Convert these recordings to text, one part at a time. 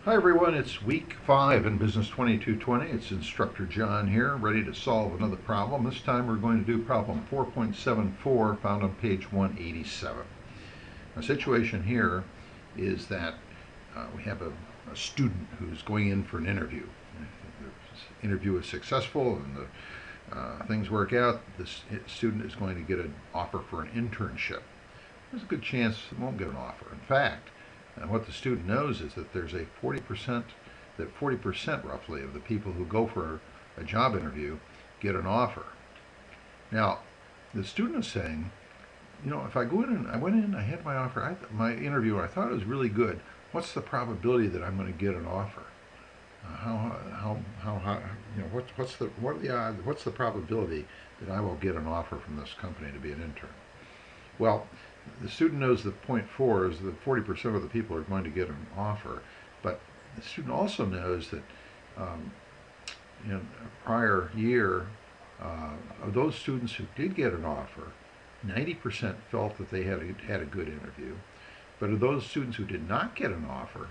Hi everyone, it's week 5 in Business 2220. It's Instructor John here, ready to solve another problem. This time we're going to do problem 4.74 found on page 187. The situation here is that we have a student who's going in for an interview. If the interview is successful and things work out, this student is going to get an offer for an internship. There's a good chance it won't get an offer. In fact, what the student knows is that there's a 40%, that 40% roughly of the people who go for a job interview get an offer. Now, the student is saying, if I go in and I went in, I had my offer, my interview, I thought it was really good. What's the probability that I'm going to get an offer? What are the odds? What's the probability that I will get an offer from this company to be an intern? Well, the student knows that point 4 is that 40% of the people are going to get an offer, but the student also knows that um, in a prior year, of those students who did get an offer, 90% felt that they had a good interview, but of those students who did not get an offer,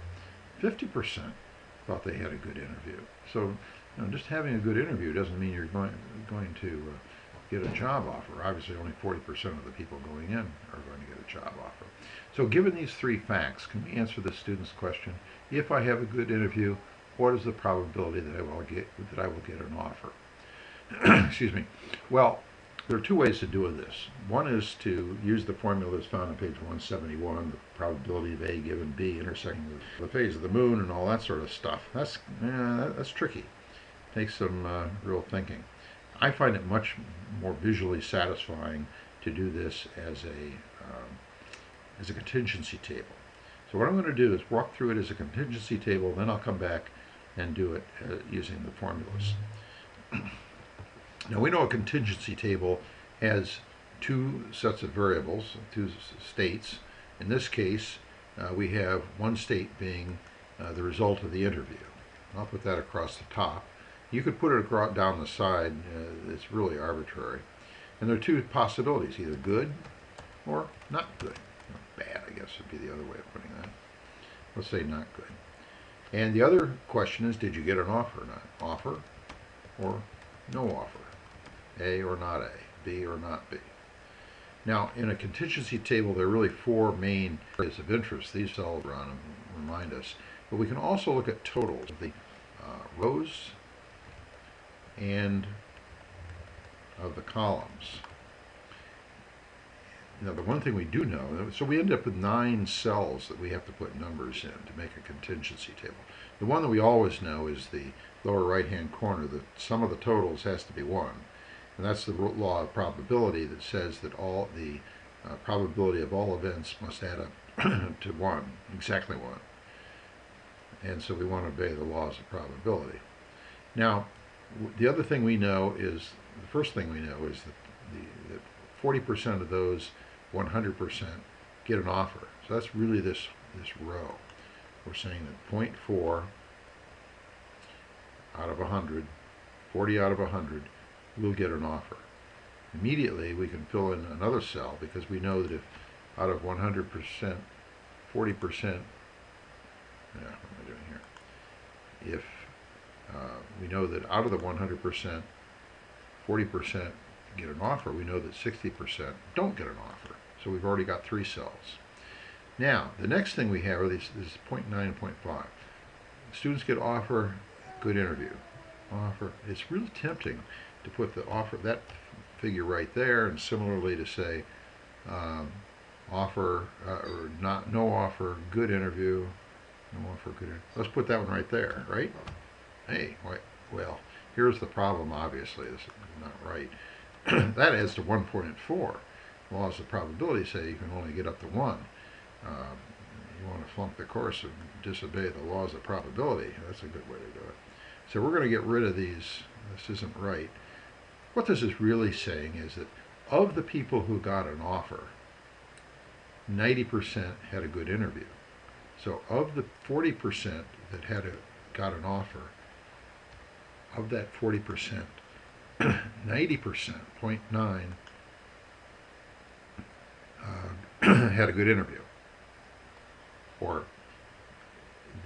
50% thought they had a good interview. So, just having a good interview doesn't mean you're going to get a job offer. Obviously, only 40% of the people going in are going to get a job offer. So given these three facts, can we answer the student's question? If I have a good interview, what is the probability that I will get an offer? Excuse me. Well, there are two ways to do this. One is to use the formula that's found on page 171, the probability of A given B intersecting the phase of the moon and all that sort of stuff. That's tricky. Takes some real thinking. I find it much more visually satisfying to do this as a contingency table. So what I'm going to do is walk through it as a contingency table, then I'll come back and do it using the formulas. Now we know a contingency table has two sets of variables, two states. In this case, we have one state being the result of the interview. I'll put that across the top. You could put it down the side. It's really arbitrary. And there are two possibilities, either good or not good. Bad, I guess, would be the other way of putting that. Let's say not good. And the other question is, did you get an offer or not? Offer or no offer? A or not A? B or not B? Now, in a contingency table, there are really four main areas of interest. These cells run and remind us. But we can also look at totals of the rows and of the columns. Now, the one thing we do know, so we end up with 9 cells that we have to put numbers in to make a contingency table. The one that we always know is the lower right-hand corner. The sum of the totals has to be 1. And that's the law of probability that says that all the probability of all events must add up to 1, exactly 1. And so we want to obey the laws of probability. Now, the other thing we know is, the first thing we know is that 40% of those 100% get an offer. So that's really this row. We're saying that 0.4 out of 100, 40 out of 100, will get an offer. Immediately we can fill in another cell because we know that if out of 100%, 40%, what am I doing here? If we know that out of the 100%, 40% get an offer, we know that 60% don't get an offer. So we've already got 3 cells. Now, the next thing we have are these 0.9 and 0.5. Students get offer, good interview. Offer. It's really tempting to put the offer, that figure right there, and similarly to say offer or not, no offer, good interview, no offer, good interview. Let's put that one right there, right? Hey, well, here's the problem, obviously. This is not right. That adds to 1.4. Laws of probability say you can only get up to 1. You want to flunk the course and disobey the laws of probability. That's a good way to do it. So we're going to get rid of these. This isn't right. What this is really saying is that of the people who got an offer, 90% had a good interview. So of the 40% that got an offer, of that 40%, 90%, 0.9, had a good interview. Or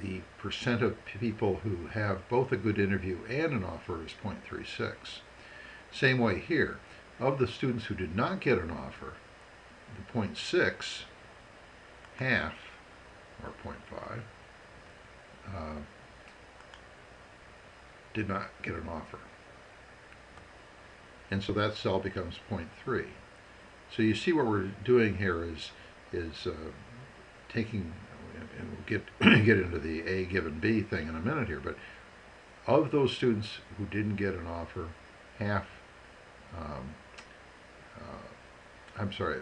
the percent of people who have both a good interview and an offer is 0.36. Same way here. Of the students who did not get an offer, the 0.6, half, or 0.5, did not get an offer. And so that cell becomes 0.3. So you see what we're doing here is taking, and we'll get into the A given B thing in a minute here, but of those students who didn't get an offer, half, I'm sorry,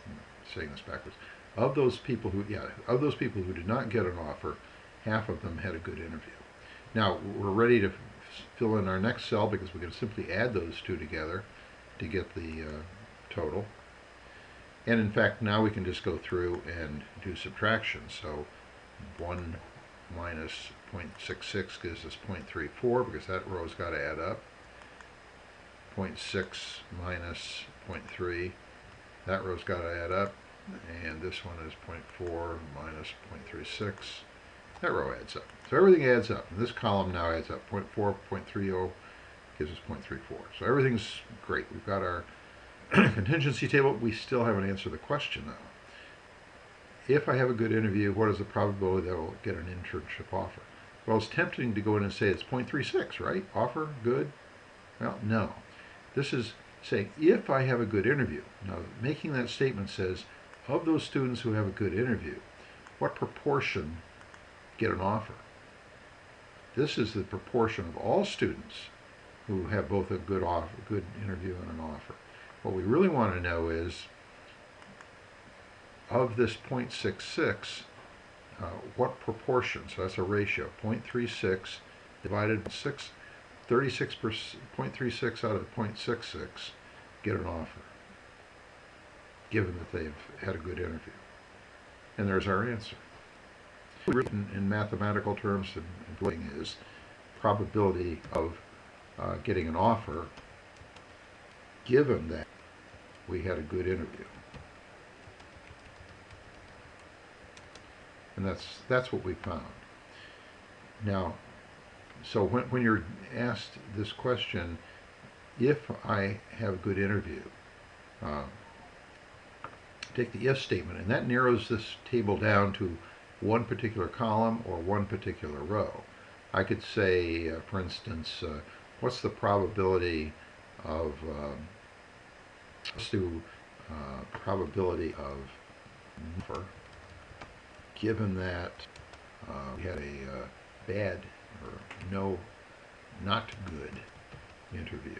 I'm saying this backwards. Of those people who did not get an offer, half of them had a good interview. Now we're ready to fill in our next cell because we can simply add those two together to get the total. And in fact, now we can just go through and do subtraction. So 1 minus 0.66 gives us 0.34 because that row's got to add up. 0.6 minus 0.3, that row's got to add up. And this one is 0.4 minus 0.36. That row adds up. So everything adds up. And this column now adds up. 0.4, 0.30 gives us 0.34. So everything's great. We've got our contingency table. We still haven't answered the question though. If I have a good interview, what is the probability that I will get an internship offer? Well, it's tempting to go in and say it's 0.36, right? Offer, good? Well, no. This is saying if I have a good interview. Now, making that statement says, of those students who have a good interview, what proportion get an offer? This is the proportion of all students who have both a good interview and an offer. What we really want to know is, of this 0.66, what proportion, so that's a ratio, 0.36 divided by 6, 0.36 out of 0.66 get an offer, given that they've had a good interview. And there's our answer. Written in mathematical terms, and is probability of getting an offer given that we had a good interview. And that's what we found. Now, so when you're asked this question, if I have a good interview, take the if statement, and that narrows this table down to one particular column or one particular row. I could say, for instance, what's the probability of probability of offer given that we had a bad or no, not good interview?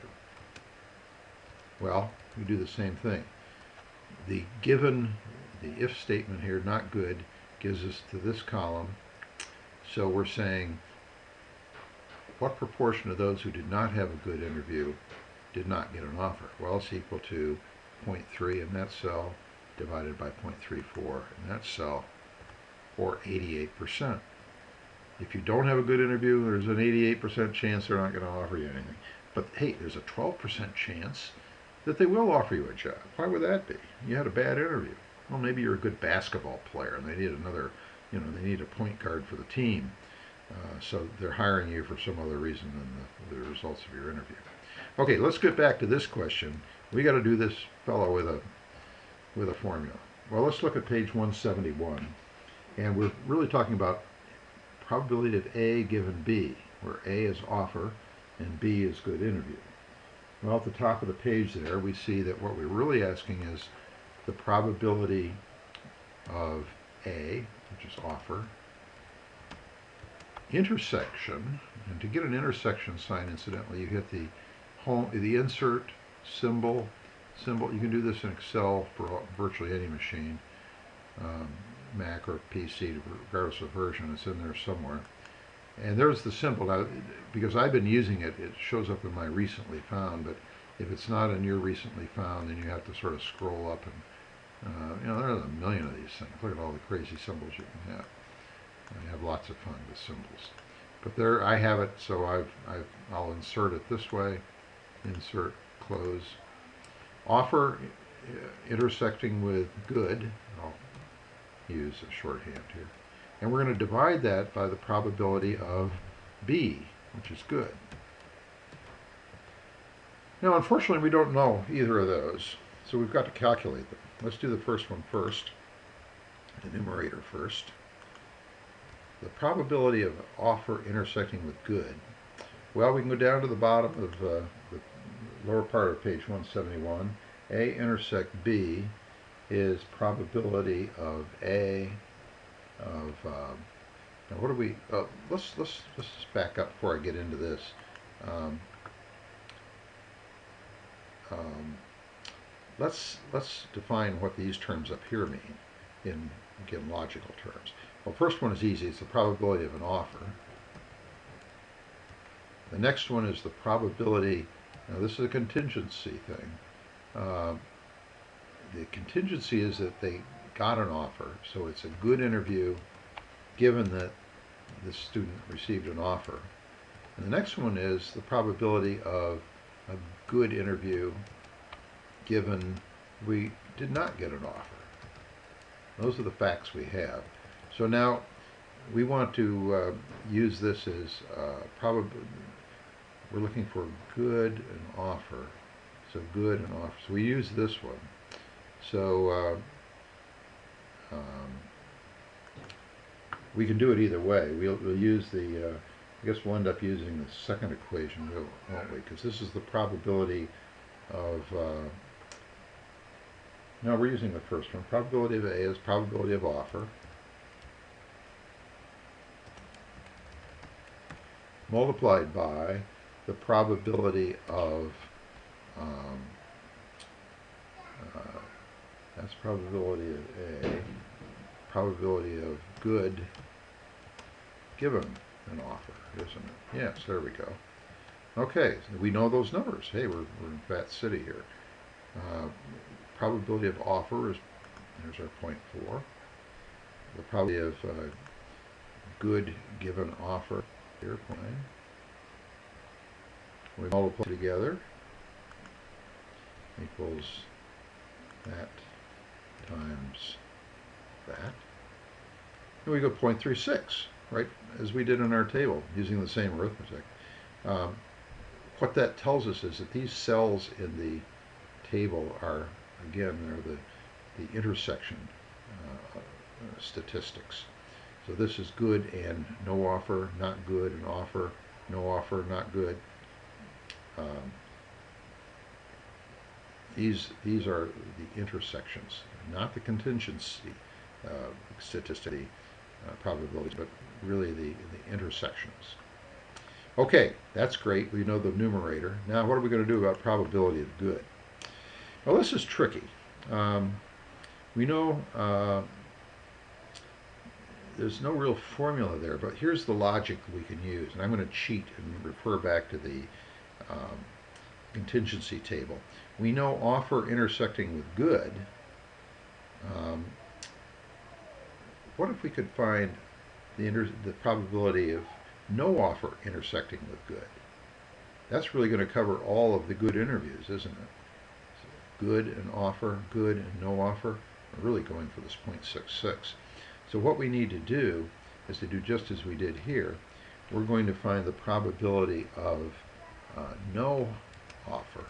Well, we do the same thing. The if statement here, not good, gives us to this column. So we're saying, what proportion of those who did not have a good interview did not get an offer? Well, it's equal to 0.3 in that cell divided by 0.34 in that cell, or 88%. If you don't have a good interview, there's an 88% chance they're not going to offer you anything. But hey, there's a 12% chance that they will offer you a job. Why would that be? You had a bad interview. Well, maybe you're a good basketball player and they need another, they need a point guard for the team. So they're hiring you for some other reason than the results of your interview. Okay, let's get back to this question. We got to do this fellow with a formula. Well, let's look at page 171. And we're really talking about probability of A given B, where A is offer and B is good interview. Well, at the top of the page there, we see that what we're really asking is the probability of A, which is offer, intersection, and to get an intersection sign, incidentally, you hit the insert symbol. You can do this in Excel for virtually any machine, Mac or PC, regardless of version. It's in there somewhere. And there's the symbol. Now, because I've been using it, it shows up in my recently found, but if it's not in your recently found, then you have to sort of scroll up and, there's a million of these things. Look at all the crazy symbols you can have. I have lots of fun with symbols. But there, I have it, so I'll insert it this way. Insert, close. Offer intersecting with good. I'll use a shorthand here. And we're going to divide that by the probability of B, which is good. Now, unfortunately, we don't know either of those, so we've got to calculate them. Let's do the first one first, the numerator first. The probability of offer intersecting with good. Well, we can go down to the bottom of the lower part of page 171. A intersect B is probability of A of now what do we let's just back up before I get into this. Um, let's define what these terms up here mean in, again, logical terms. Well, first one is easy. It's the probability of an offer. The next one is the probability. Now, this is a contingency thing. The contingency is that they got an offer, so it's a good interview given that the student received an offer. And the next one is the probability of a good interview given we did not get an offer. Those are the facts we have. So now we want to use this as probably, we're looking for good and offer. So good and offer. So we use this one. So we can do it either way. We'll use the, I guess we'll end up using the second equation, won't we? Because this is the probability of, no, we're using the first one. Probability of A is probability of offer, multiplied by the probability of, that's probability of A, probability of good given an offer, isn't it? Yes, there we go. Okay, so we know those numbers. Hey, we're in Fat City here. Probability of offer is, there's our 0.4. The probability of good given offer here, 0.9. We multiply together, equals that times that. And we go 0.36, right, as we did in our table, using the same arithmetic. What that tells us is that these cells in the table are, again, they're the intersection statistics. So this is good and no offer, not good and offer, no offer, not good. These are the intersections, not the contingency statistic probabilities, but really the intersections. Okay, that's great. We know the numerator. Now, what are we going to do about probability of good? Well, this is tricky. We know there's no real formula there, but here's the logic we can use. And I'm going to cheat and refer back to the contingency table. We know offer intersecting with good. What if we could find the probability of no offer intersecting with good? That's really going to cover all of the good interviews, isn't it? So good and offer, good and no offer. We're really going for this 0.66. So what we need to do is to do just as we did here. We're going to find the probability of no offer.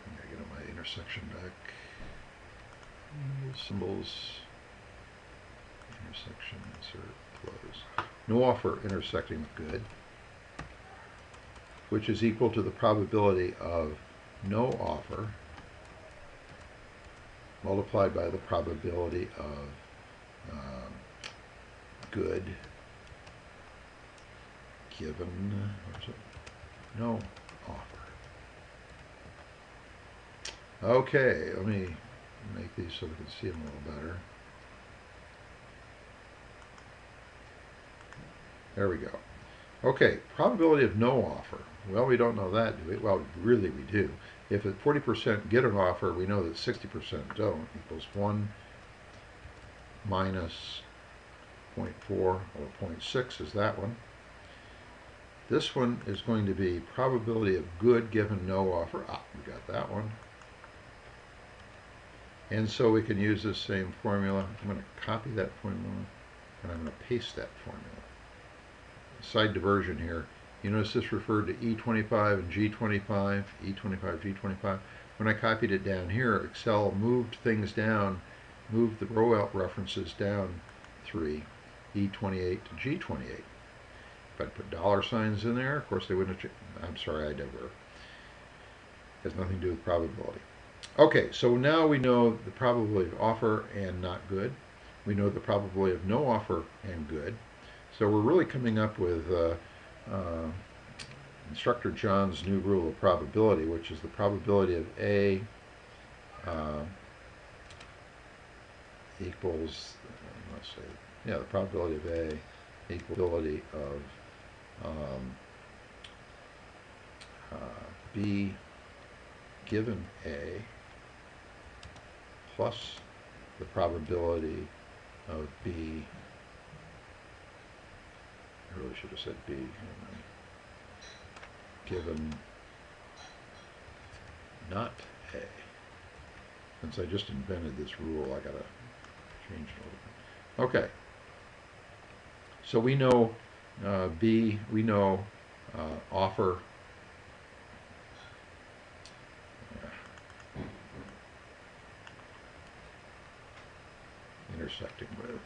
I'm going to get my intersection back. Symbols, intersection, insert, close. No offer intersecting with good, which is equal to the probability of no offer multiplied by the probability of good given no offer. Okay, let me make these so we can see them a little better. There we go. Okay, probability of no offer. Well, we don't know that, do we? Well, really we do. If 40% get an offer, we know that 60% don't, equals 1 minus 0.4, or 0.6 is that one. This one is going to be probability of good given no offer. Ah, we got that one. And so we can use this same formula. I'm going to copy that formula and I'm going to paste that formula. Side diversion here. You notice this referred to E25 and G25, E25, G25. When I copied it down here, Excel moved things down, moved the row out references down 3, E28 to G28. If I'd put dollar signs in there, of course they wouldn't have, I'm sorry, I divert. Has nothing to do with probability. Okay, so now we know the probability of offer and not good. We know the probability of no offer and good. So we're really coming up with Instructor John's new rule of probability, which is the probability of A equals, let's say, yeah, the probability of A equals the probability of B given A plus the probability of B, I really should have said B, given not A. Since I just invented this rule, I gotta change it a little bit. Okay. So we know B, we know offer intersecting with.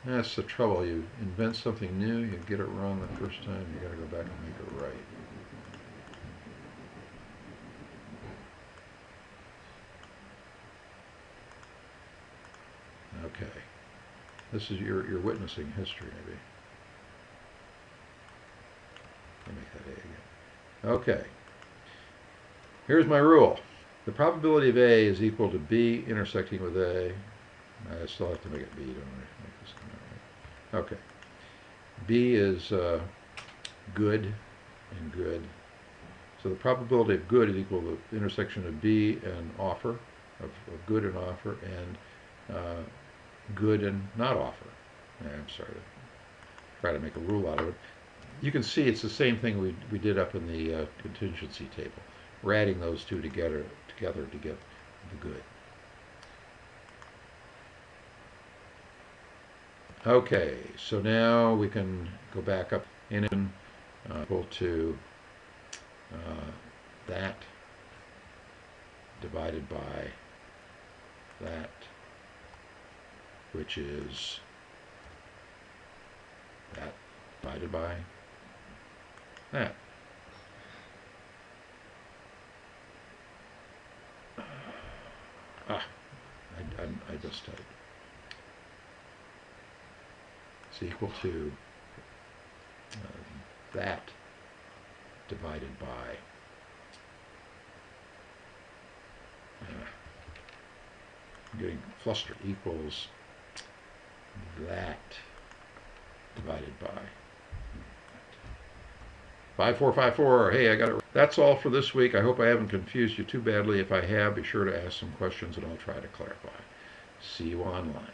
That's the trouble. You invent something new, you get it wrong the first time, you gotta go back and make it right. Okay. This is your witnessing history, maybe. I'll make that A again. Okay. Here's my rule. The probability of A is equal to B intersecting with A. I still have to make it B, don't I? Make this come out right. Okay. B is good and good. So the probability of good is equal to the intersection of B and offer, of good and offer, and good and not offer. I'm sorry to try to make a rule out of it. You can see it's the same thing we did up in the contingency table. We're adding those two together to get the good. Okay, so now we can go back up in equal to that divided by that, which is that divided by that. I just typed. It's equal to that divided by I'm getting flustered, equals that divided by 5454. Hey, I got it. That's all for this week. I hope I haven't confused you too badly. If I have, be sure to ask some questions and I'll try to clarify. See you online.